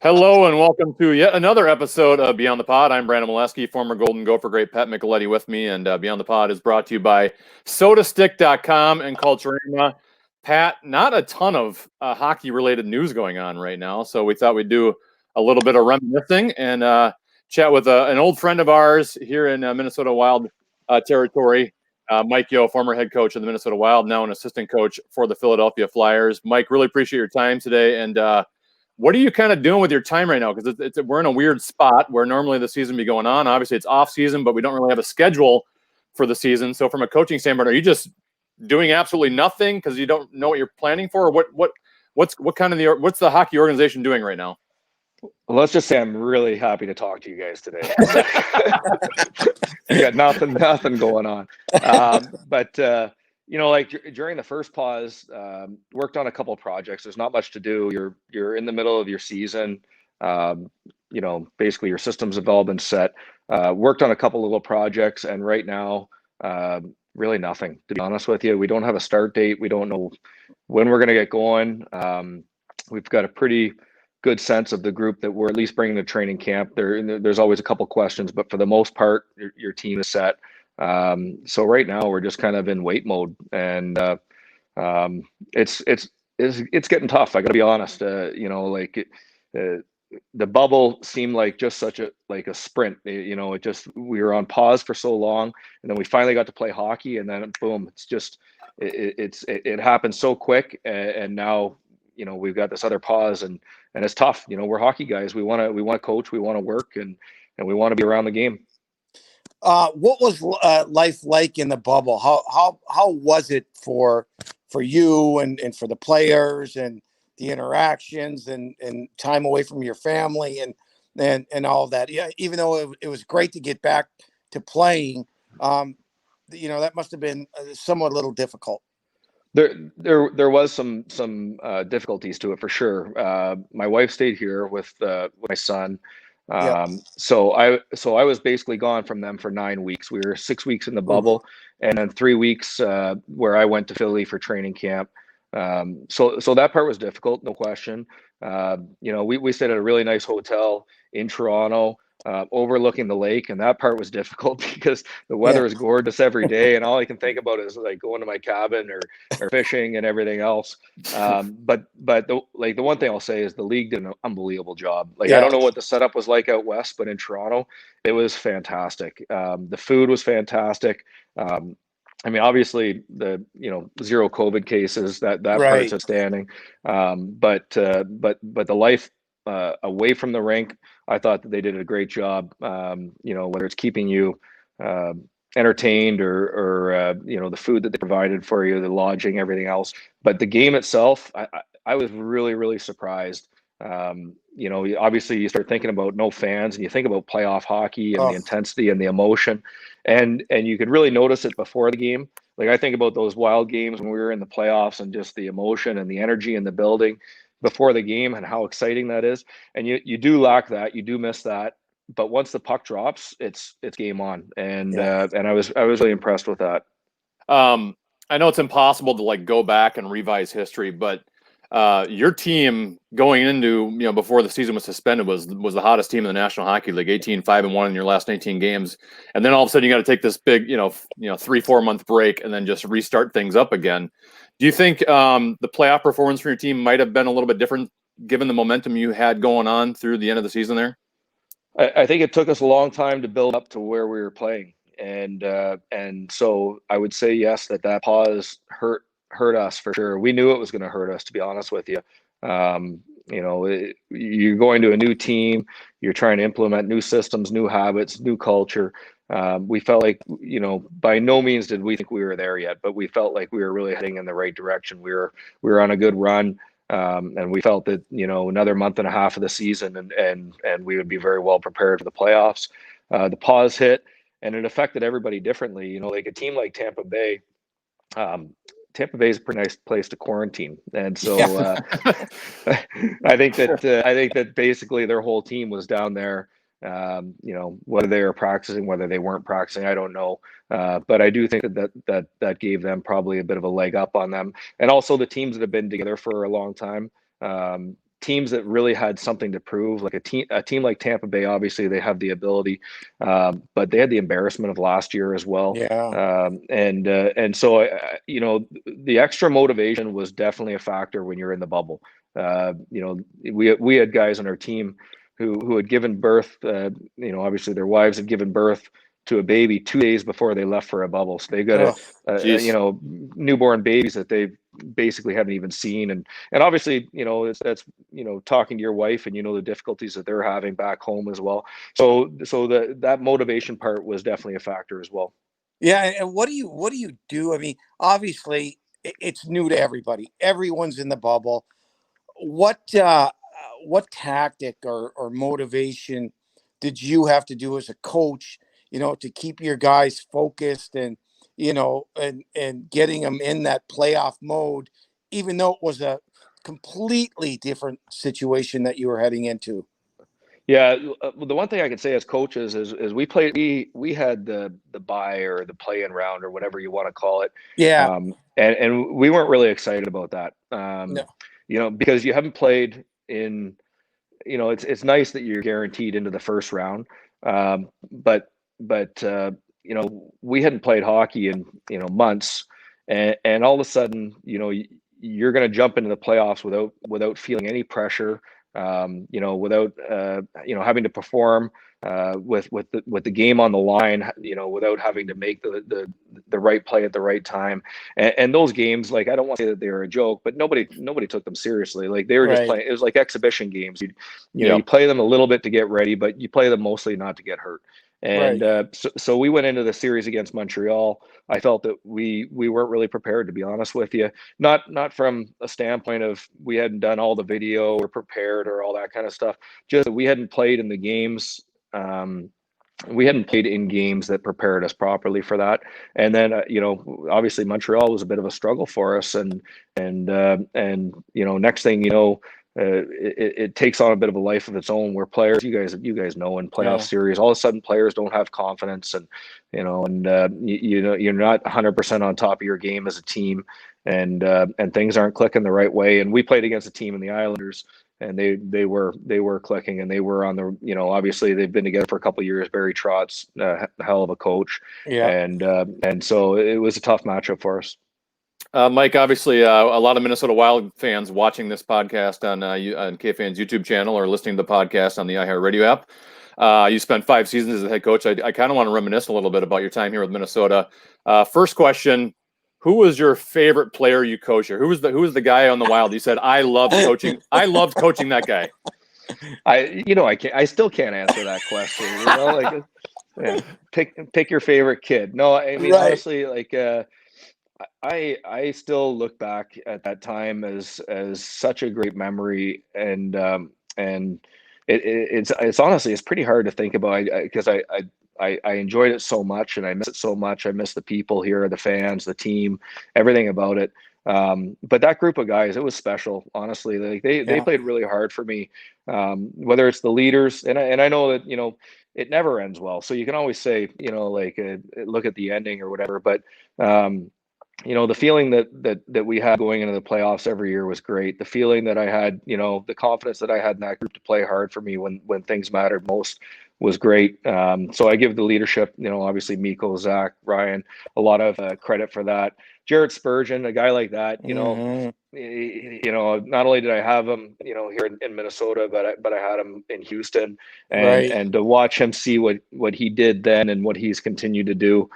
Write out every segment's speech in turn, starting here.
Hello and welcome to yet another episode of Beyond the Pod. I'm Brandon Mileski, former Golden Gopher great Pat Micheletti with me, and Beyond the Pod is brought to you by SodaStick.com and Culturama. Pat, not a ton of hockey-related news going on right now, so we thought we'd do a little bit of reminiscing and chat with an old friend of ours here in Minnesota Wild territory, Mike Yeo, former head coach of the Minnesota Wild, now an assistant coach for the Philadelphia Flyers. Mike, really appreciate your time today, and what are you kind of doing with your time right now? Because we're in a weird spot where normally the season be going on. Obviously, it's off season, but we don't really have a schedule for the season. So, from a coaching standpoint, are you just doing absolutely nothing because you don't know what you're planning for? Or what's the hockey organization doing right now? Well, let's just say I'm really happy to talk to you guys today. You got nothing going on. Like during the first pause, worked on a couple of projects. There's not much to do. You're in the middle of your season. Basically your systems have all been set. Worked on a couple little projects, and right now, really nothing. To be honest with you, we don't have a start date. We don't know when we're going to get going. We've got a pretty good sense of the group that we're at least bringing to training camp. There's always a couple questions, but for the most part, your team is set. So right now we're just kind of in wait mode, and it's getting tough. I got to be honest. The bubble seemed like just such a sprint. We were on pause for so long, and then we finally got to play hockey, and then boom, it happened so quick, and now we've got this other pause, and it's tough. We're hockey guys. We want to coach, we want to work, and we want to be around the game. What was life like in the bubble? How was it for you and for the players and the interactions and time away from your family and all of that? Yeah, even though it was great to get back to playing, that must have been somewhat a little difficult. There was some difficulties to it for sure. My wife stayed here with my son. So I was basically gone from them for 9 weeks. We were 6 weeks in the bubble, and then 3 weeks where I went to Philly for training camp. So that part was difficult, no question. We stayed at a really nice hotel in Toronto, overlooking the lake, and that part was difficult because the weather is gorgeous every day, and all I can think about is like going to my cabin or fishing and everything else. But the one thing I'll say is the league did an unbelievable job. I don't know what the setup was like out west, but in Toronto, it was fantastic. The food was fantastic. Obviously the zero COVID cases, that part's outstanding. But the life away from the rink, I thought that they did a great job. Whether it's keeping you entertained or the food that they provided for you, the lodging, everything else. But the game itself, I was really, really surprised. Obviously you start thinking about no fans, and you think about playoff hockey and the intensity and the emotion, and you could really notice it before the game. I think about those Wild games when we were in the playoffs, and just the emotion and the energy in the building before the game, and how exciting that is. And you do lack that, you do miss that. But once the puck drops, it's game on, and I was really impressed with that. I know it's impossible to go back and revise history, but your team going into before the season was suspended was the hottest team in the National Hockey League, 18-5-1 in your last 19 games, and then all of a sudden you got to take this big 3-4 month break and then just restart things up again. Do you think the playoff performance for your team might have been a little bit different given the momentum you had going on through the end of the season there? I think it took us a long time to build up to where we were playing, and so I would say yes, that pause hurt us for sure. We knew it was going to hurt us, to be honest with you. You're going to a new team, you're trying to implement new systems, new habits, new culture. We felt like, by no means did we think we were there yet, but we felt like we were really heading in the right direction. We were on a good run, and we felt that another month and a half of the season, and we would be very well prepared for the playoffs. The pause hit, and it affected everybody differently. A team like Tampa Bay. Tampa Bay is a pretty nice place to quarantine, and so I think that basically their whole team was down there. Whether they were practicing, whether they weren't practicing, I don't know. But I do think that gave them probably a bit of a leg up on them, and also the teams that have been together for a long time. teams that really had something to prove, like a team like Tampa Bay. Obviously, they have the ability, but they had the embarrassment of last year as well. Yeah. And so the extra motivation was definitely a factor when you're in the bubble. We had guys on our team who had given birth. Obviously their wives had given birth to a baby 2 days before they left for a bubble. So they've got newborn babies that they basically haven't even seen. And obviously, that's talking to your wife and the difficulties that they're having back home as well. So that motivation part was definitely a factor as well. Yeah. And what do you do? I mean, obviously it's new to everybody. Everyone's in the bubble. What tactic or motivation did you have to do as a coach, to keep your guys focused and, and getting them in that playoff mode, even though it was a completely different situation that you were heading into? Yeah, the one thing I can say as coaches is we had the bye or the play-in round or whatever you want to call it. Yeah. And we weren't really excited about that. No. Because you haven't played in, it's nice that you're guaranteed into the first round. But we hadn't played hockey in, months, and all of a sudden, you're going to jump into the playoffs without feeling any pressure, without having to perform with the game on the line, without having to make the right play at the right time. And those games, like, I don't want to say that they were a joke, but nobody took them seriously. Like, they were just playing. It was like exhibition games. You play them a little bit to get ready, but you play them mostly not to get hurt. And so we went into the series against Montreal. I felt that we weren't really prepared, to be honest with you. Not from a standpoint of we hadn't done all the video or prepared or all that kind of stuff. Just that we hadn't played in the games. We hadn't played in games that prepared us properly for that. And then, obviously Montreal was a bit of a struggle for us. And next thing you know, it takes on a bit of a life of its own where players, you guys know, in playoff series, all of a sudden players don't have confidence and, you're not 100% on top of your game as a team, and things aren't clicking the right way. And we played against a team in the Islanders, and they were clicking, and they were on the, obviously they've been together for a couple of years. Barry Trott's a hell of a coach. And so it was a tough matchup for us. Mike, obviously, a lot of Minnesota Wild fans watching this podcast on KFan's YouTube channel or listening to the podcast on the iHeartRadio app. You spent 5 seasons as a head coach. I kind of want to reminisce a little bit about your time here with Minnesota. First question: who was your favorite player you coached here? Who was the guy on the Wild? You said, I loved coaching. I loved coaching that guy. I still can't answer that question. Pick your favorite kid. No, I mean, honestly, like, I still look back at that time as such a great memory, and it's honestly, it's pretty hard to think about, because I enjoyed it so much, and I miss it so much. I miss the people here, the fans, the team, everything about it. But that group of guys, it was special, honestly. Like, they played really hard for me, whether it's the leaders, and I know that, it never ends well. So you can always say, look at the ending or whatever, but the feeling that we had going into the playoffs every year was great. The feeling that I had, the confidence that I had in that group to play hard for me when things mattered most was great. So I give the leadership, obviously Mikko, Zach, Ryan, a lot of credit for that. Jared Spurgeon, a guy like that, not only did I have him, here in Minnesota, but I had him in Houston, and to watch him see what he did then and what he's continued to do,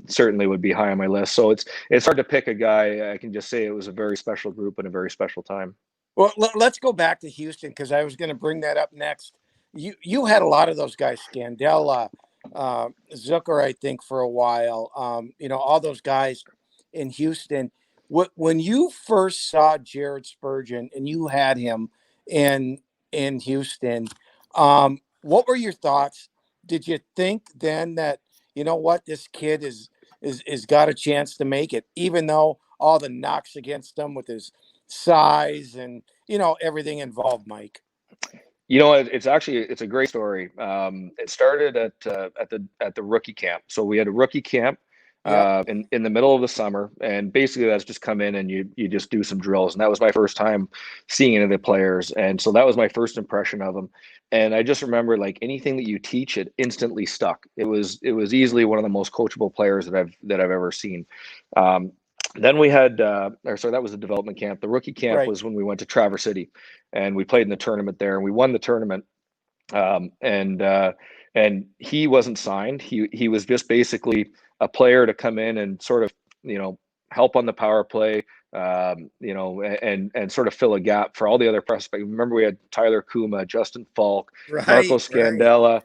certainly would be high on my list. So it's hard to pick a guy. I can just say it was a very special group and a very special time. Well, let's go back to Houston, because I was going to bring that up next. You had a lot of those guys, Scandella, Zucker, I think, for a while, all those guys in Houston. When you first saw Jared Spurgeon and you had him in Houston, what were your thoughts? Did you think then that, this kid is got a chance to make it, even though all the knocks against him with his size and, everything involved, Mike? It's a great story. It started at the rookie camp. So we had a rookie camp. in the middle of the summer. And basically that's just come in and you just do some drills. And that was my first time seeing any of the players. And so that was my first impression of them. And I just remember, like, anything that you teach, it instantly stuck. It was easily one of the most coachable players that I've ever seen. Then we had, that was the development camp. The rookie camp was when we went to Traverse City, and we played in the tournament there, and we won the tournament. And he wasn't signed. He was just basically a player to come in and sort of, help on the power play, and sort of fill a gap for all the other prospects. Remember, we had Tyler Kuma, Justin Falk, Marco Scandella,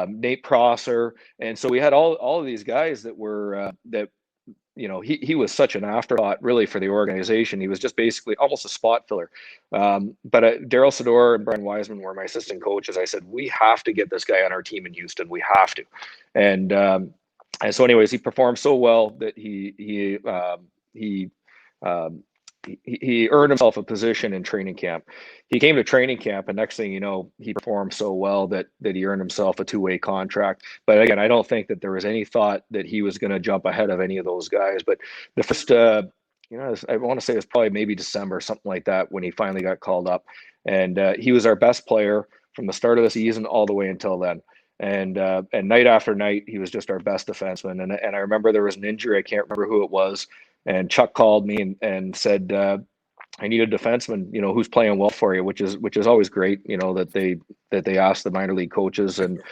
Nate Prosser, and so we had all of these guys that were he was such an afterthought really for the organization. He was just basically almost a spot filler. But Daryl Sador and Brian Wiseman were my assistant coaches. I said, we have to get this guy on our team in Houston. We have to. And so anyways, he performed so well that he earned himself a position in training camp. He came to training camp, and next thing you know, he performed so well that he earned himself a two-way contract. But again, I don't think that there was any thought that he was going to jump ahead of any of those guys. But the first, I want to say it was probably maybe December, something like that, when he finally got called up. And he was our best player from the start of the season all the way until then. And night after night, he was just our best defenseman. And I remember there was an injury. I can't remember who it was. And Chuck called me and said, I need a defenseman, who's playing well for you, which is always great, that they ask the minor league coaches. And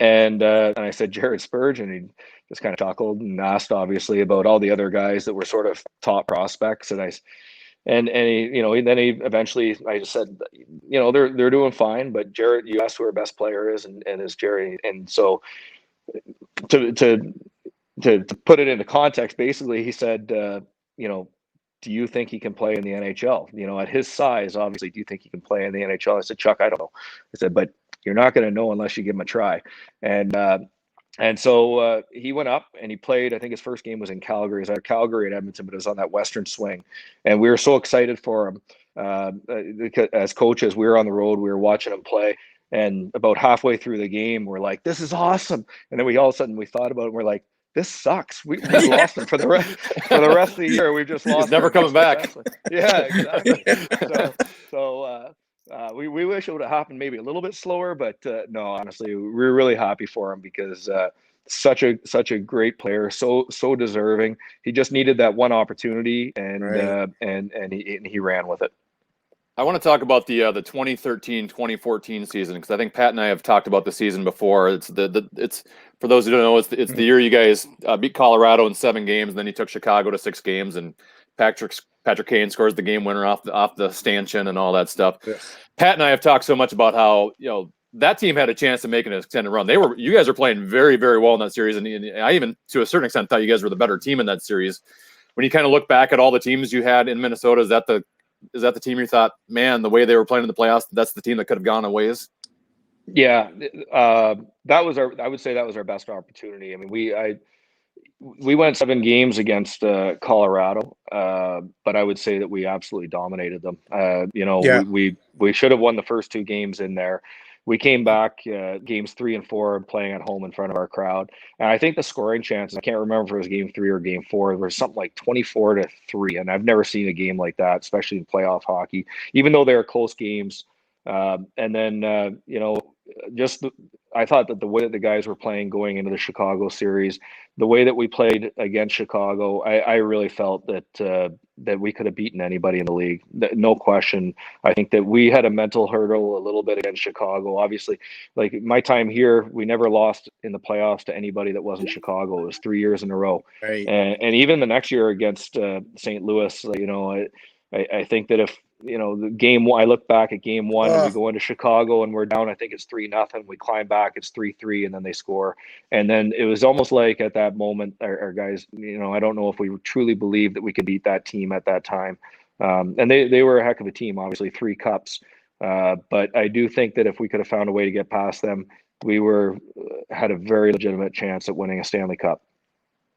And I said, Jared Spurgeon. And he just kind of chuckled and asked, obviously, about all the other guys that were sort of top prospects. And then he eventually, I just said, they're doing fine, but Jared, you asked who our best player is, and it's Jared. And so to put it into context, basically, he said, do you think he can play in the NHL? At his size, obviously, do you think he can play in the NHL? I said, Chuck, I don't know. I said, but you're not going to know unless you give him a try. And so he went up and he played. I think his first game was in Calgary. It was either Calgary at Edmonton, but it was on that Western swing. And we were so excited for him. Because as coaches, we were on the road. We were watching him play. And about halfway through the game, we're like, this is awesome. And then we all of a sudden we thought about it and we're like, this sucks. We lost him for the rest of the year. We've just lost. He's never coming back. Yeah, exactly. So we wish it would have happened maybe a little bit slower, but no, honestly, we're really happy for him because such a great player, so deserving. He just needed that one opportunity, and he ran with it. I want to talk about the 2013-2014 season, because I think Pat and I have talked about the season before. It's for those who don't know, it's the year you guys beat Colorado in 7 games, and then you took Chicago to 6 games, and Patrick Kane scores the game winner off the stanchion and all that stuff. Yes. Pat and I have talked so much about how that team had a chance to make an extended run. You guys were playing very, very well in that series, and I even to a certain extent thought you guys were the better team in that series. When you kind of look back at all the teams you had in Minnesota, is that the team you thought, man, the way they were playing in the playoffs, that's the team that could have gone a ways? Yeah, I would say that was our best opportunity. I mean, we went 7 games against Colorado, but I would say that we absolutely dominated them. We should have won the first 2 games in there. We came back games 3 and 4 playing at home in front of our crowd. And I think the scoring chances, I can't remember if it was game 3 or game 4, there was something like 24-3. And I've never seen a game like that, especially in playoff hockey, even though they were close games. And then, I thought that the way that the guys were playing going into the Chicago series, the way that we played against Chicago, I really felt that we could have beaten anybody in the league. No question. I think that we had a mental hurdle a little bit against Chicago. Obviously, like my time here, we never lost in the playoffs to anybody that wasn't Chicago. It was 3 years in a row. Right. And even the next year against St. Louis, I think that if the game one, I look back at game 1 and we go into Chicago and we're down, I think it's 3-0. We climb back, it's 3-3, and then they score. And then it was almost like at that moment, our guys, I don't know if we truly believed that we could beat that team at that time. And they were a heck of a team, obviously 3 cups. But I do think that if we could have found a way to get past them, we had a very legitimate chance at winning a Stanley Cup.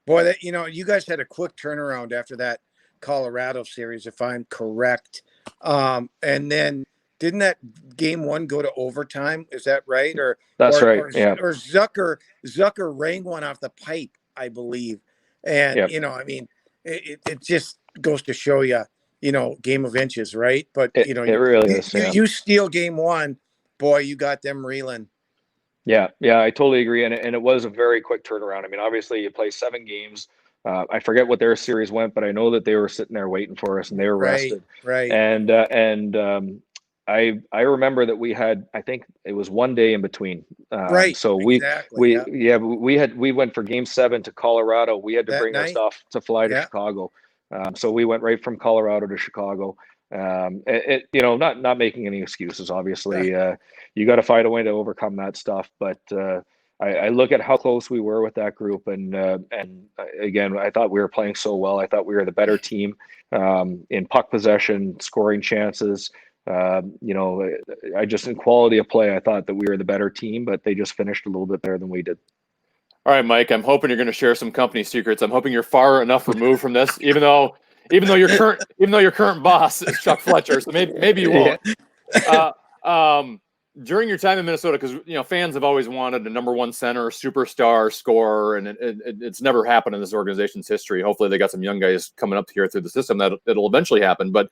Boy, you guys had a quick turnaround after that Colorado series, if I'm correct. And then didn't that game 1 go to overtime? Is that right? That's right. Or Zucker rang one off the pipe I believe. And, Yep. I mean, it just goes to show you, game of inches, right? But, It really is. you steal game one, boy, you got them reeling. Yeah, I totally agree. And it was a very quick turnaround. I mean, obviously you play 7 games. I forget what their series went, but I know that they were sitting there waiting for us and they were rested. Right. And I remember that we had, I think it was 1 day in between. Right. So Exactly. we went for game 7 to Colorado. We had to That bring our night. stuff to fly to Yeah. Chicago. So we went right from Colorado to Chicago. Not making any excuses, obviously. You got to find a way to overcome that stuff. But I look at how close we were with that group, and again, I thought we were playing so well. I thought we were the better team in puck possession, scoring chances. I just in quality of play, I thought that we were the better team, but they just finished a little bit better than we did. All right, Mike, I'm hoping you're going to share some company secrets. I'm hoping you're far enough removed from this, even though your current boss is Chuck Fletcher, so maybe you won't. During your time in Minnesota, because fans have always wanted a number one center, superstar, scorer, and it's never happened in this organization's history. Hopefully, they got some young guys coming up here through the system that'll eventually happen. But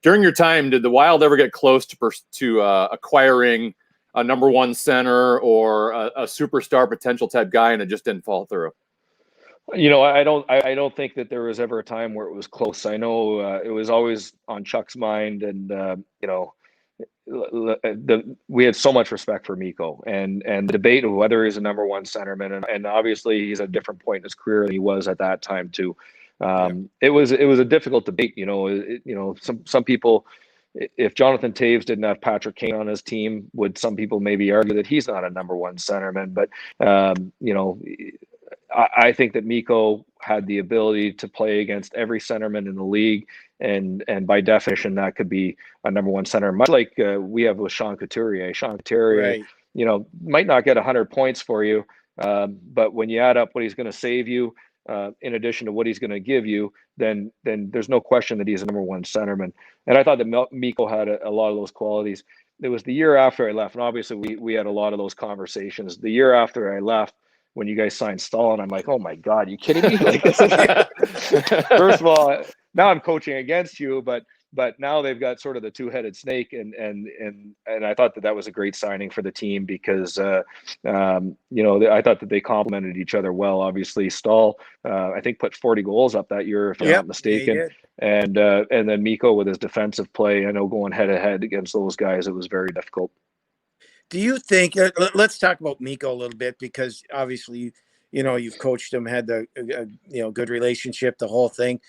during your time, did the Wild ever get close to acquiring a number one center or a superstar potential type guy, and it just didn't fall through? I don't think that there was ever a time where it was close. I know it was always on Chuck's mind, and we had so much respect for Mikko, and the debate of whether he's a number one centerman, and obviously he's at a different point in his career than he was at that time too. It was a difficult debate. Some people, if Jonathan Toews didn't have Patrick Kane on his team, would some people maybe argue that he's not a number one centerman? But I think that Mikko had the ability to play against every centerman in the league, and by definition, that could be a number one center, much like we have with Sean Couturier. Sean Couturier, right. Might not get 100 points for you, but when you add up what he's going to save you, in addition to what he's going to give you, then there's no question that he's a number one centerman. And I thought that Mikko had a lot of those qualities. It was the year after I left, and obviously we had a lot of those conversations. The year after I left, when you guys signed Stahl, I'm like, oh my God, you kidding me? Like, first of all, now I'm coaching against you, but now they've got sort of the two-headed snake, and I thought that was a great signing for the team because I thought that they complemented each other well. Obviously, Stahl I think put 40 goals up that year, if I'm not mistaken, and then Mikko with his defensive play. I know going head to head against those guys, it was very difficult. Do you think? Let's talk about Mikko a little bit, because obviously, you've coached him, had the good relationship, the whole thing.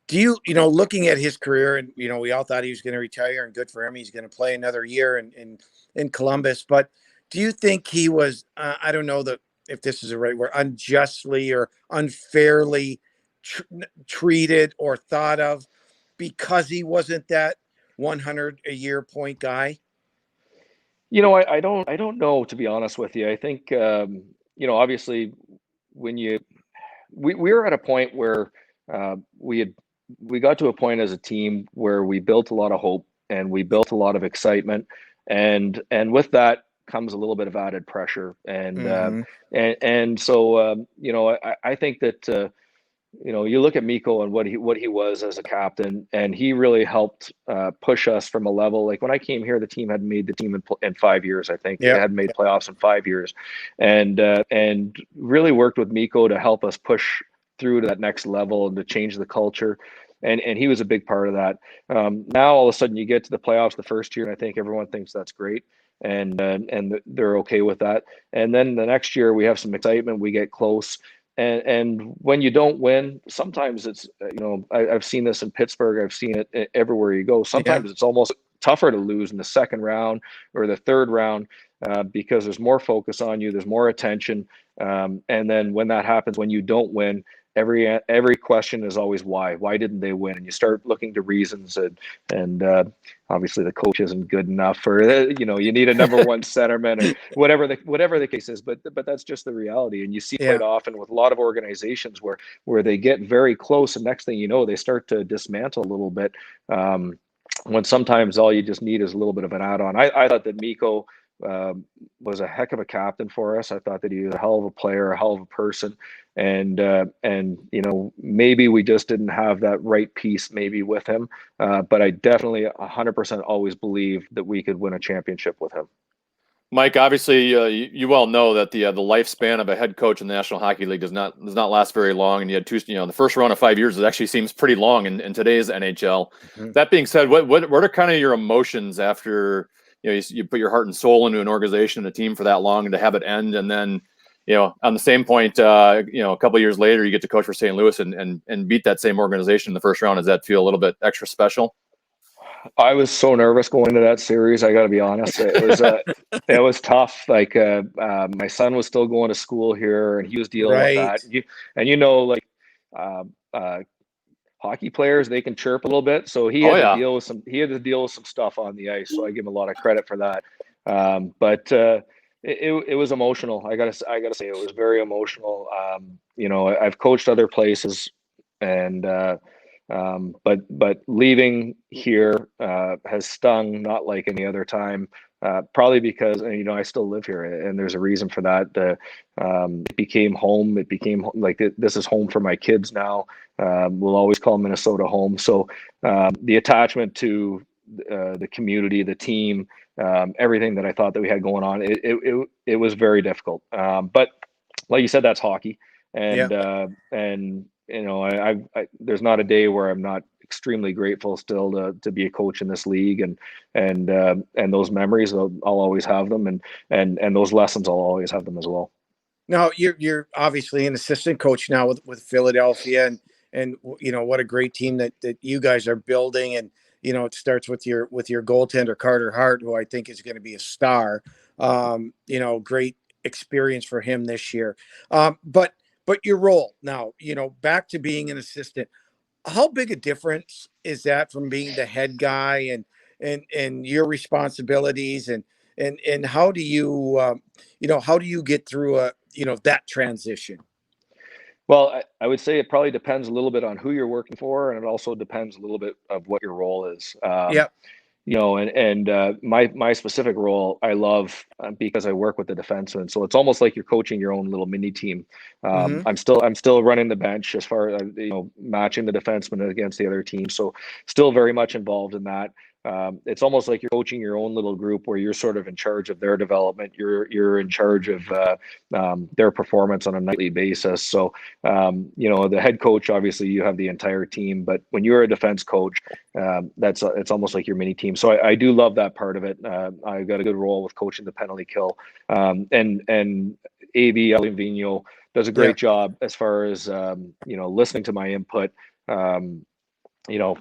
Do you, looking at his career, and we all thought he was going to retire, and good for him, he's going to play another year in Columbus. But do you think he was? I don't know if this is the right word, unjustly or unfairly treated or thought of because he wasn't that 100 a year point guy? I don't know, to be honest with you. I think obviously when we were at a point where we got to a point as a team where we built a lot of hope and we built a lot of excitement, and with that comes a little bit of added pressure, and so I think that you look at Mikko and what he was as a captain, and he really helped push us from a level. Like when I came here, the team had made the team in 5 years. I think they had made playoffs in 5 years, and really worked with Mikko to help us push through to that next level and to change the culture. And he was a big part of that. Now all of a sudden you get to the playoffs the first year, and I think everyone thinks that's great, and they're okay with that. And then the next year we have some excitement, we get close. And when you don't win, sometimes it's, I've seen this in Pittsburgh. I've seen it everywhere you go. Sometimes it's almost tougher to lose in the second round or the third round because there's more focus on you. There's more attention. And then when that happens, when you don't win, every question is always why. Why didn't they win? And you start looking to reasons, and obviously the coach isn't good enough, for you need a number one centerman, or whatever the case is. But that's just the reality, and you see quite often with a lot of organizations where they get very close, and next thing you know, they start to dismantle a little bit. When sometimes all you just need is a little bit of an add-on. I thought that Mikko was a heck of a captain for us. I thought that he was a hell of a player, a hell of a person. And maybe we just didn't have that right piece maybe with him. But I definitely 100% always believed that we could win a championship with him. Mike, obviously, you well know that the lifespan of a head coach in the National Hockey League does not last very long, and you had the first run of 5 years. It actually seems pretty long in today's NHL. Mm-hmm. That being said, what are kind of your emotions after you put your heart and soul into an organization and a team for that long, and to have it end, and then on the same point, a couple of years later, you get to coach for St. Louis and beat that same organization in the first round. Does that feel a little bit extra special? I was so nervous going into that series. I got to be honest. It was tough. Like my son was still going to school here, and he was dealing with that. Hockey players, they can chirp a little bit, so he had to deal with some stuff on the ice. So I give him a lot of credit for that. But it was emotional. I gotta say, it was very emotional. I've coached other places, and but leaving here has stung, not like any other time. Probably because I still live here, and there's a reason for that. It became home. It became like this is home for my kids now. We'll always call Minnesota home. So the attachment to the community, the team, everything that I thought that we had going on, it was very difficult. But like you said, that's hockey, and there's not a day where I'm not extremely grateful still to be a coach in this league, and those memories, I'll always have them, and those lessons, I'll always have them as well. Now you're obviously an assistant coach now with Philadelphia, and what a great team that you guys are building, and it starts with your goaltender Carter Hart, who I think is going to be a star. Great experience for him this year. But your role now, back to being an assistant, how big a difference is that from being the head guy and your responsibilities, and how do you get through that transition? Well, I would say it probably depends a little bit on who you're working for, and it also depends a little bit of what your role is. My specific role I love because I work with the defensemen, so it's almost like you're coaching your own little mini team. I'm still running the bench as far as matching the defensemen against the other team, so still very much involved in that. It's almost like you're coaching your own little group where you're sort of in charge of their development. You're in charge of their performance on a nightly basis. So the head coach, obviously you have the entire team, but when you're a defense coach, it's almost like your mini team. So I do love that part of it. I got a good role with coaching the penalty kill, and AB Alvino does a great job as far as listening to my input.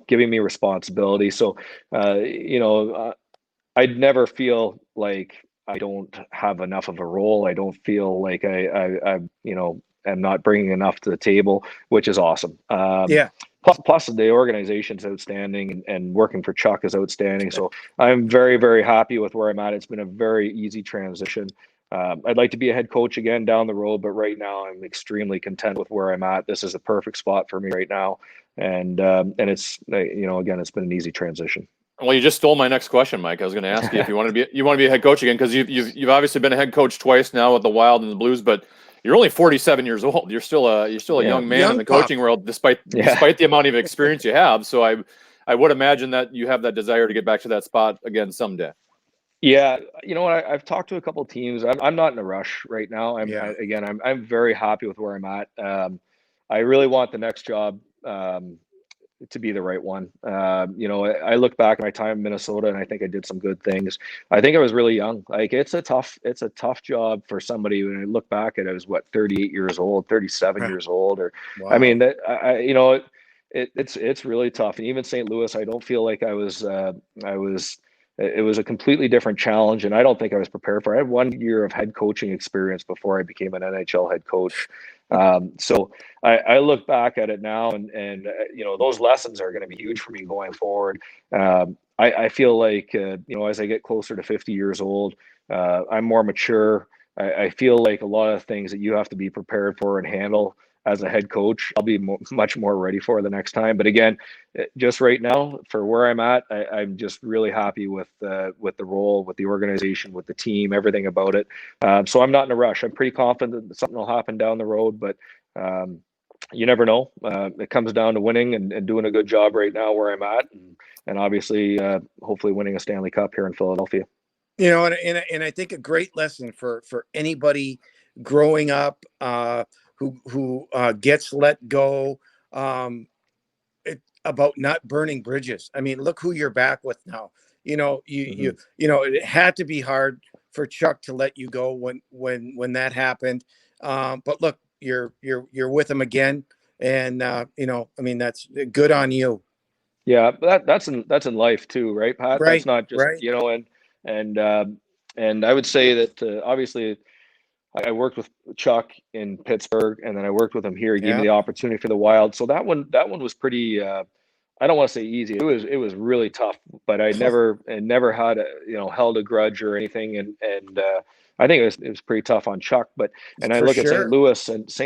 Giving me responsibility. So, I'd never feel like I don't have enough of a role. I don't feel like I am not bringing enough to the table, which is awesome. Plus the organization's outstanding, and working for Chuck is outstanding. So I'm very, very happy with where I'm at. It's been a very easy transition. I'd like to be a head coach again down the road, but right now I'm extremely content with where I'm at. This is the perfect spot for me right now. And it's, again, it's been an easy transition. Well, you just stole my next question, Mike. I was going to ask you if you want to be a head coach again, because you've obviously been a head coach twice now with the Wild and the Blues, but you're only 47 years old. You're still a young man in the coaching world, despite the amount of experience you have. So I would imagine that you have that desire to get back to that spot again someday. Yeah, you know what? I've talked to a couple of teams. I'm not in a rush right now. I'm very happy with where I'm at. I really want the next job to be the right one. I look back at my time in Minnesota, and I think I did some good things. I think I was really young. Like it's a tough job for somebody. When I look back at it, I was 38 years old, 37 years old, or wow. I mean that it's really tough. And even St. Louis, I don't feel like I was. It was a completely different challenge, and I don't think I was prepared for it. I had 1 year of head coaching experience before I became an NHL head coach. So I look back at it now, and those lessons are going to be huge for me going forward. I feel like as I get closer to 50 years old, I'm more mature. I feel like a lot of things that you have to be prepared for and handle, as a head coach, I'll be much more ready for the next time. But again, just right now for where I'm at, I'm just really happy with the role, with the organization, with the team, everything about it. So I'm not in a rush. I'm pretty confident that something will happen down the road, but you never know. It comes down to winning and doing a good job right now where I'm at, and obviously, hopefully winning a Stanley Cup here in Philadelphia. You know, and I think a great lesson for anybody growing up who gets let go, about not burning bridges. I mean, look who you're back with now. You know, you know, it had to be hard for Chuck to let you go when that happened. But look, you're with him again, and you know, I mean, that's good on you. Yeah, that's in life too, right, Pat? Right, That's not just, right. you know, and and I would say that obviously I worked with Chuck in Pittsburgh, and then I worked with him here. He gave me Yeah, the opportunity for the Wild, so that one was pretty. I don't want to say easy. It was really tough, but I never had held a grudge or anything, and I think it was pretty tough on Chuck. But and I for look at St. sure.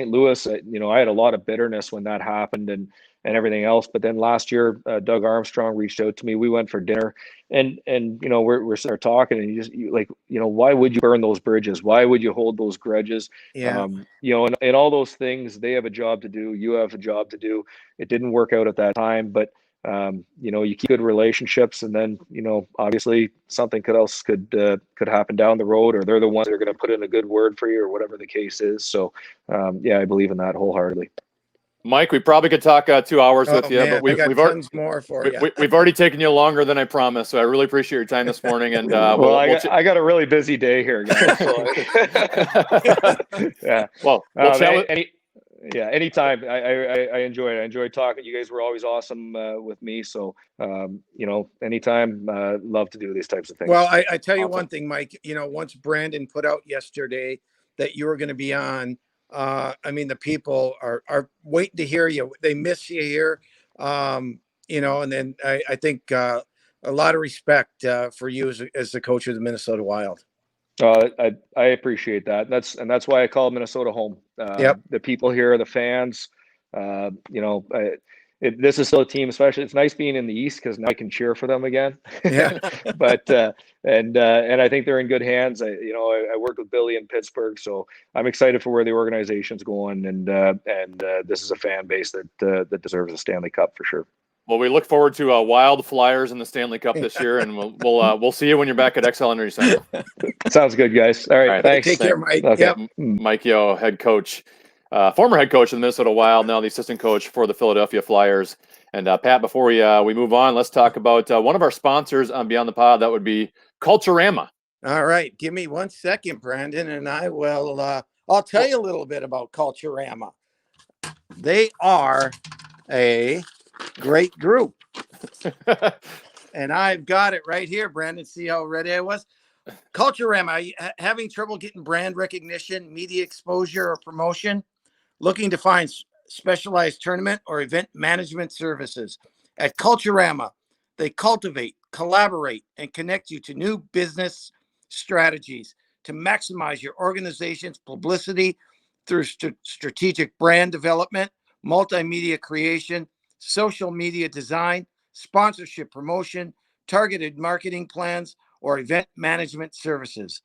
Louis, I had a lot of bitterness when that happened, and everything else. But then last year, Doug Armstrong reached out to me. We went for dinner, and we're sitting there talking, and why would you burn those bridges? Why would you hold those grudges? Yeah, And all those things, they have a job to do. You have a job to do. It didn't work out at that time, but you keep good relationships, and then obviously something could happen down the road, or they're the ones that are going to put in a good word for you, or whatever the case is. So yeah, I believe in that wholeheartedly. Mike, we probably could talk 2 hours oh with you, man, but I got tons more for you. we've already taken you longer than I promised. So I really appreciate your time this morning. And Well, I got a really busy day here, guys. So yeah. Well, we'll chat anytime. I enjoyed it. I enjoyed talking. You guys were always awesome with me. So anytime, love to do these types of things. Well, I tell you Awesome. one thing, Mike, once Brandon put out yesterday that you were going to be on, I mean, the people are waiting to hear you. They miss you here. And then I think a lot of respect for you as the coach of the Minnesota Wild. I appreciate that. That's why I call Minnesota home. Yep. The people here, the fans, this is still a team, especially. It's nice being in the East because now I can cheer for them again. Yeah. But and I think they're in good hands. I worked with Billy in Pittsburgh, so I'm excited for where the organization's going, and this is a fan base that deserves a Stanley Cup for sure. Well, we look forward to Wild Flyers in the Stanley Cup this year, and we'll see you when you're back at XL Energy Center. Sounds good, guys. All right, thanks. Take care, Mike. Okay. Yep. Mike Yeo, head coach, former head coach of the Minnesota Wild, now the assistant coach for the Philadelphia Flyers. And Pat, before we move on, let's talk about one of our sponsors on Beyond the Pod. That would be Culturama. All right, give me 1 second, Brandon, and I will. I'll tell you a little bit about Culturama. They are a great group. And I've got it right here, Brandon. See how ready I was? Culturama, are you having trouble getting brand recognition, media exposure, or promotion? Looking to find specialized tournament or event management services? At Culturama, they cultivate, collaborate, and connect you to new business strategies to maximize your organization's publicity through strategic brand development, multimedia creation, social media design, sponsorship promotion, targeted marketing plans, or event management services.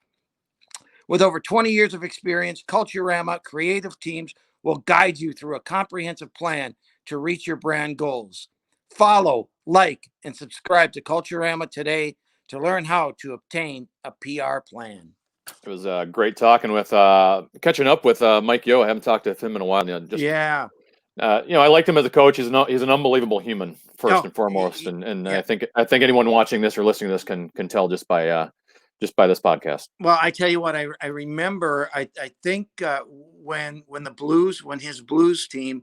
With over 20 years of experience, Culturama creative teams will guide you through a comprehensive plan to reach your brand goals. Follow, like, and subscribe to Culturama today to learn how to obtain a PR plan. It was great talking with, catching up with Mike Yeo. I haven't talked to him in a while. Yeah. I liked him as a coach. He's an unbelievable human, first and foremost, yeah. and I think anyone watching this or listening to this can tell just by this podcast. Well, I tell you what, I remember. I think when his Blues team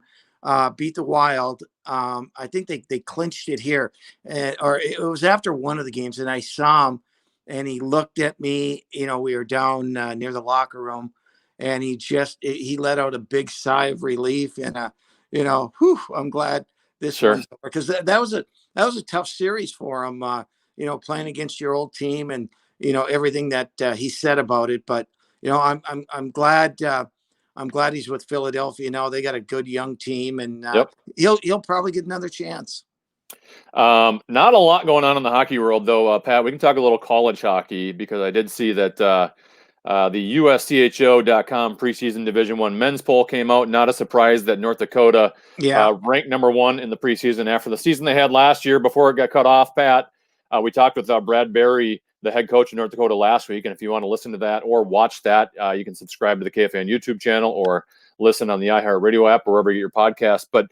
beat the Wild, I think they clinched it here, or it was after one of the games, and I saw him, and he looked at me. We were down near the locker room, and he let out a big sigh of relief, and whew, I'm glad this one's over, because that was a tough series for him. Playing against your old team, and everything that he said about it. But I'm glad I'm glad he's with Philadelphia now. They got a good young team, and Yep. he'll probably get another chance. Not a lot going on in the hockey world, though, Pat. We can talk a little college hockey because I did see that the USCHO.com preseason Division I men's poll came out. Not a surprise that North Dakota ranked number 1 in the preseason after the season they had last year before it got cut off, Pat. We talked with Brad Berry, the head coach of North Dakota, last week. And if you want to listen to that or watch that, you can subscribe to the KFAN YouTube channel or listen on the iHeartRadio app or wherever you get your podcast. But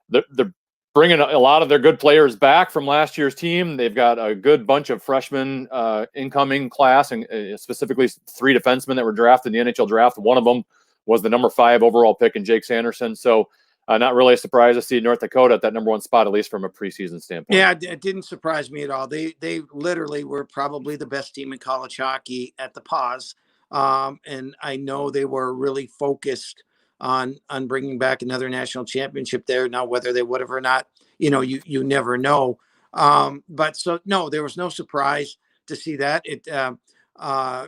they're bringing a lot of their good players back from last year's team. They've got a good bunch of freshmen incoming class, and specifically 3 defensemen that were drafted in the NHL draft. One of them was the number 5 overall pick in Jake Sanderson. So not really a surprise to see North Dakota at that number 1 spot, at least from a preseason standpoint. Yeah, it didn't surprise me at all. They literally were probably the best team in college hockey at the pause. And I know they were really focused on bringing back another national championship there. Now, whether they would have or not, you never know. But so, no, there was no surprise to see that.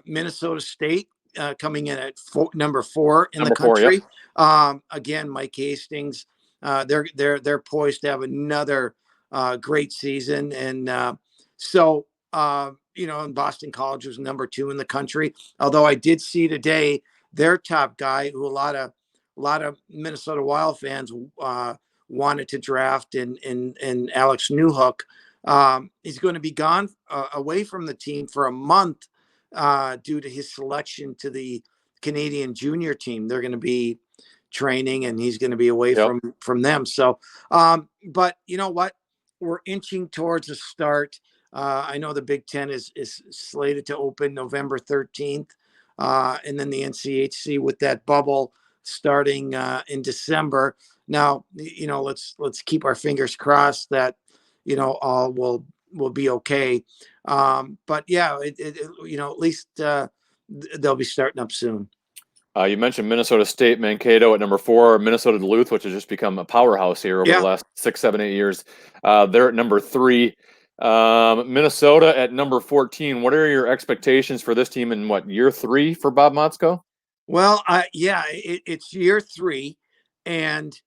Minnesota State coming in at number 4 in the country. 4, yep. Again, Mike Hastings, they're poised to have another great season. And so, and Boston College was number 2 in the country. Although I did see today their top guy, who a lot of Minnesota Wild fans wanted to draft, in Alex Newhook. He's going to be gone away from the team for a month due to his selection to the Canadian junior team. They're going to be training, and he's going to be away from them. So, but you know what? We're inching towards a start. I know the Big Ten is slated to open November 13th, and then the NCHC with that bubble starting in December. Now, let's keep our fingers crossed that all will be okay. But yeah, at least they'll be starting up soon. You mentioned Minnesota State Mankato at number 4, Minnesota Duluth, which has just become a powerhouse here over the last 6, 7, 8 years. They're at number 3. Minnesota at number 14. What are your expectations for this team in year 3 for Bob Motzko? Well, it's year 3, and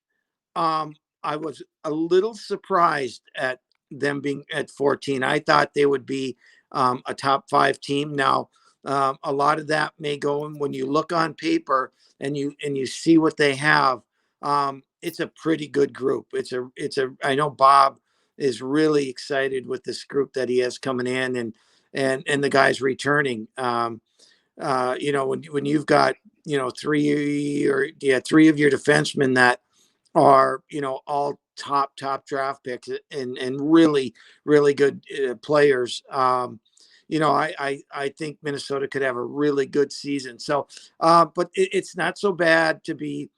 I was a little surprised at them being at 14. I thought they would be a top 5 team. Now, a lot of that may go in when you look on paper and you see what they have. It's a pretty good group. I know Bob is really excited with this group that he has coming in, and the guys returning. When you've got 3 of your defensemen that are all top draft picks and really good players. I think Minnesota could have a really good season. So, but it's not so bad to be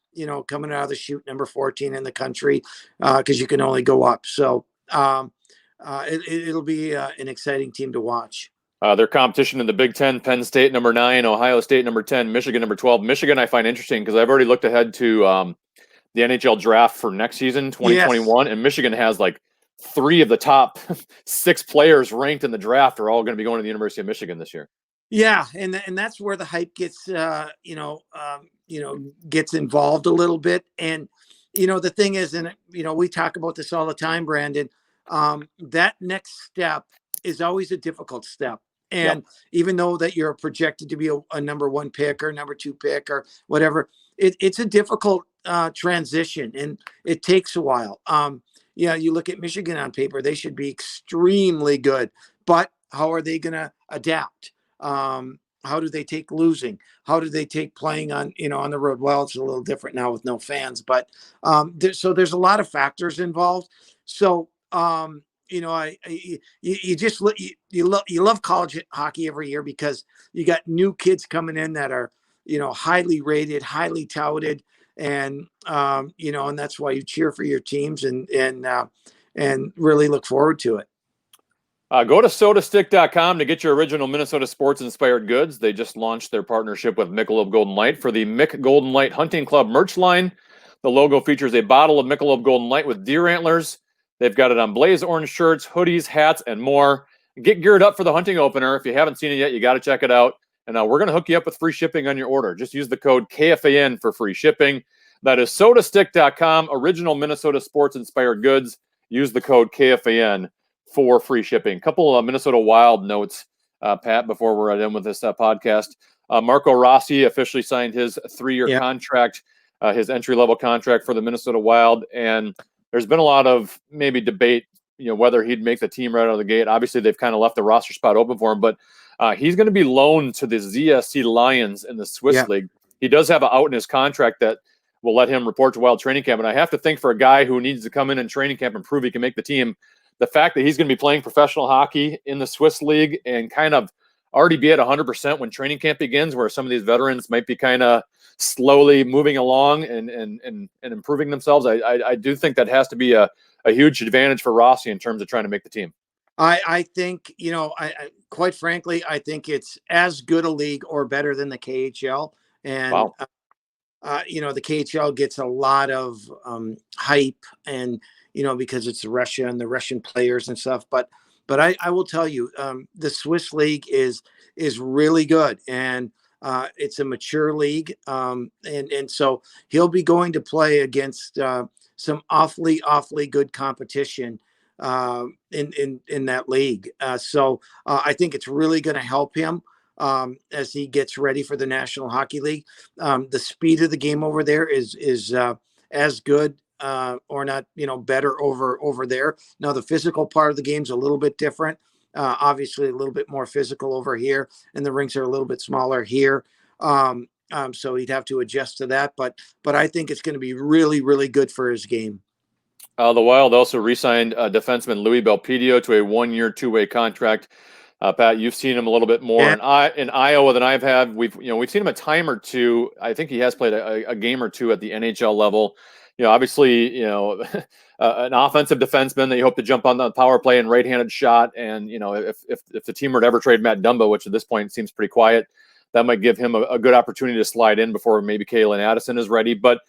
coming out of the chute number 14 in the country, because you can only go up. So it'll be an exciting team to watch. Their competition in the Big Ten: Penn State number 9, Ohio State number 10, Michigan number 12. Michigan I find interesting because I've already looked ahead to the NHL draft for next season, 2021, and Michigan has 3 of the top 6 players ranked in the draft are all going to be going to the University of Michigan this year. Yeah, and that's where the hype gets gets involved a little bit. And the thing is, and we talk about this all the time, Brandon. That next step is always a difficult step. And even though that you're projected to be a number 1 pick or number 2 pick or whatever, it's a difficult transition, and it takes a while. You look at Michigan on paper, they should be extremely good, but how are they going to adapt? How do they take losing? How do they take playing on the road? Well, it's a little different now with no fans, but so there's a lot of factors involved. So, you love college hockey every year because you got new kids coming in that are, highly rated, highly touted. And, and that's why you cheer for your teams and really look forward to it. Go to sodastick.com to get your original Minnesota sports inspired goods. They just launched their partnership with Michelob Golden Light for the Mick Golden Light Hunting Club merch line. The logo features a bottle of Michelob Golden Light with deer antlers. They've got it on blaze orange shirts, hoodies, hats, and more. Get geared up for the hunting opener. If you haven't seen it yet, you got to check it out. and we're going to hook you up with free shipping on your order. Just use the code KFAN for free shipping. That is sodastick.com, original Minnesota sports-inspired goods. Use the code KFAN for free shipping. A couple of Minnesota Wild notes, Pat, before we're done with this podcast. Marco Rossi officially signed his 3-year contract, his entry-level contract for the Minnesota Wild, and there's been a lot of maybe debate, whether he'd make the team right out of the gate. Obviously, they've kind of left the roster spot open for him, but he's going to be loaned to the ZSC Lions in the Swiss League. He does have an out in his contract that will let him report to Wild training camp, and I have to think for a guy who needs to come in training camp and prove he can make the team, the fact that he's going to be playing professional hockey in the Swiss League and kind of already be at 100% when training camp begins, where some of these veterans might be kind of slowly moving along and improving themselves. I do think that has to be a huge advantage for Rossi in terms of trying to make the team. I think, I quite frankly, I think it's as good a league or better than the KHL. And, wow. The KHL gets a lot of hype and, because it's Russia and the Russian players and stuff. But I will tell you, the Swiss league is really good, and it's a mature league. And so he'll be going to play against some awfully good competition in that league. So I think it's really going to help him as he gets ready for the National Hockey League. The speed of the game over there is as good or not, better over there. Now the physical part of the game's a little bit different. Obviously a little bit more physical over here, and the rinks are a little bit smaller here. So he'd have to adjust to that, but I think it's going to be really, really good for his game. The Wild also re-signed defenseman Louis Belpedio to a 1-year, 2-way contract. Pat, you've seen him a little bit more in Iowa than I've had. We've seen him a time or two. I think he has played a game or two at the NHL level. Obviously, an offensive defenseman that you hope to jump on the power play and right-handed shot. And if the team were to ever trade Matt Dumba, which at this point seems pretty quiet, that might give him a good opportunity to slide in before maybe Kalen Addison is ready. But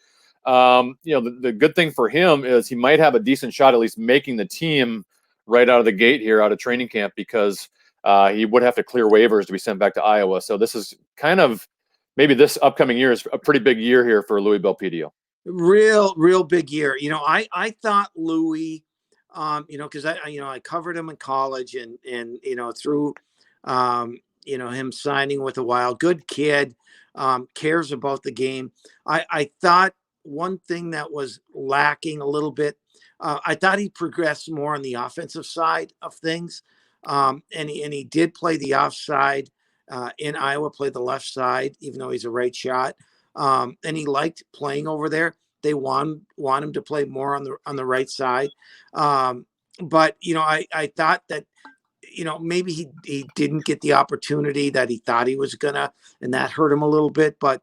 the good thing for him is he might have a decent shot at least making the team right out of the gate here, out of training camp, because he would have to clear waivers to be sent back to Iowa. So this is kind of maybe this upcoming year is a pretty big year here for Louis Belpedio. Real big year. I thought Louis, because I covered him in college and through him signing with the Wild, good kid, cares about the game. I thought one thing that was lacking a little bit, I thought he progressed more on the offensive side of things. And he did play the offside in Iowa, played the left side, even though he's a right shot. And he liked playing over there. They want him to play more on the right side. But I thought that maybe he didn't get the opportunity that he thought he was gonna, and that hurt him a little bit. But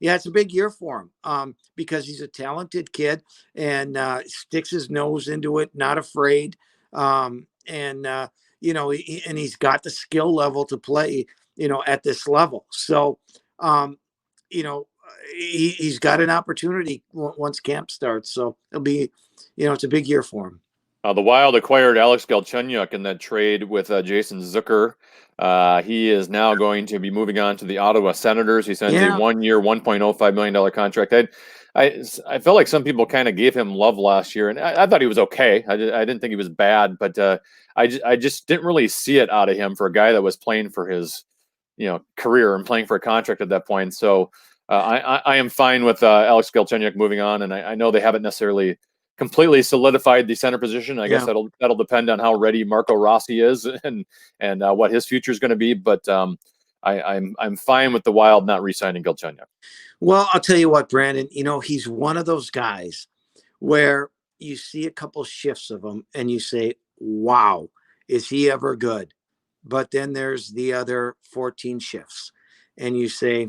it's a big year for him because he's a talented kid and sticks his nose into it, not afraid. And he's got the skill level to play, at this level. So, he's got an opportunity once camp starts. So it'll be, it's a big year for him. The Wild acquired Alex Galchenyuk in that trade with Jason Zucker. He is now going to be moving on to the Ottawa Senators. He signed a 1-year, $1.05 million contract. I felt like some people kind of gave him love last year, and I thought he was okay. I didn't think he was bad, but I just didn't really see it out of him for a guy that was playing for his career and playing for a contract at that point. So I am fine with Alex Galchenyuk moving on, and I know they haven't necessarily completely solidified the center position. I guess that'll depend on how ready Marco Rossi is and what his future is going to be. But I'm fine with the Wild not re-signing Galchenyuk. Well, I'll tell you what, Brandon. He's one of those guys where you see a couple shifts of him and you say, "Wow, is he ever good?" But then there's the other 14 shifts, and you say,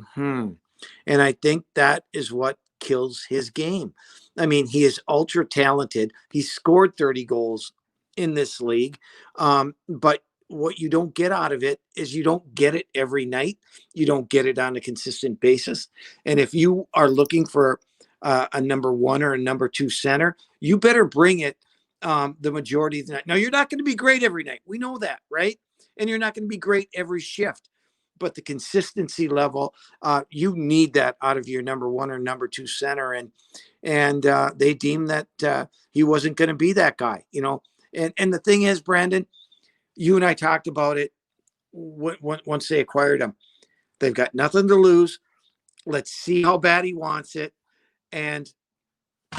And I think that is what kills his game. I mean, he is ultra talented. He scored 30 goals in this league. But what you don't get out of it is you don't get it every night. You don't get it on a consistent basis. And if you are looking for a number 1 or a number 2 center, you better bring it the majority of the night. Now, you're not going to be great every night. We know that, right? And you're not going to be great every shift. but the consistency level, you need that out of your number one or number two center. And they deemed that he wasn't going to be that guy, you know. And the thing is, Brandon, you and I talked about it once they acquired him. They've got nothing to lose. Let's see how bad he wants it. And,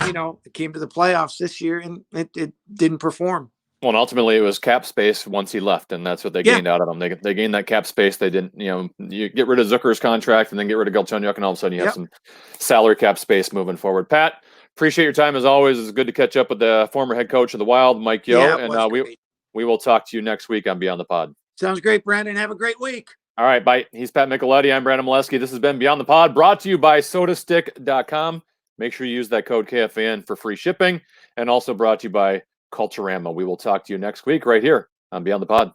you know, it came to the playoffs this year and it didn't perform. Well, and ultimately it was cap space once he left, and that's what they gained out of him. They gained that cap space. They didn't, you know, you get rid of Zucker's contract and then get rid of Galchenyuk, and all of a sudden you have some salary cap space moving forward. Pat, appreciate your time as always. It's good to catch up with the former head coach of the Wild, Mike Yeo, and we will talk to you next week on Beyond the Pod. Sounds great, Brandon. Have a great week. All right, bye. He's Pat Micheletti. I'm Brandon Mileski. This has been Beyond the Pod, brought to you by sodastick.com. Make sure you use that code KFAN for free shipping, and also brought to you by Culturama. We will talk to you next week right here on Beyond the Pod.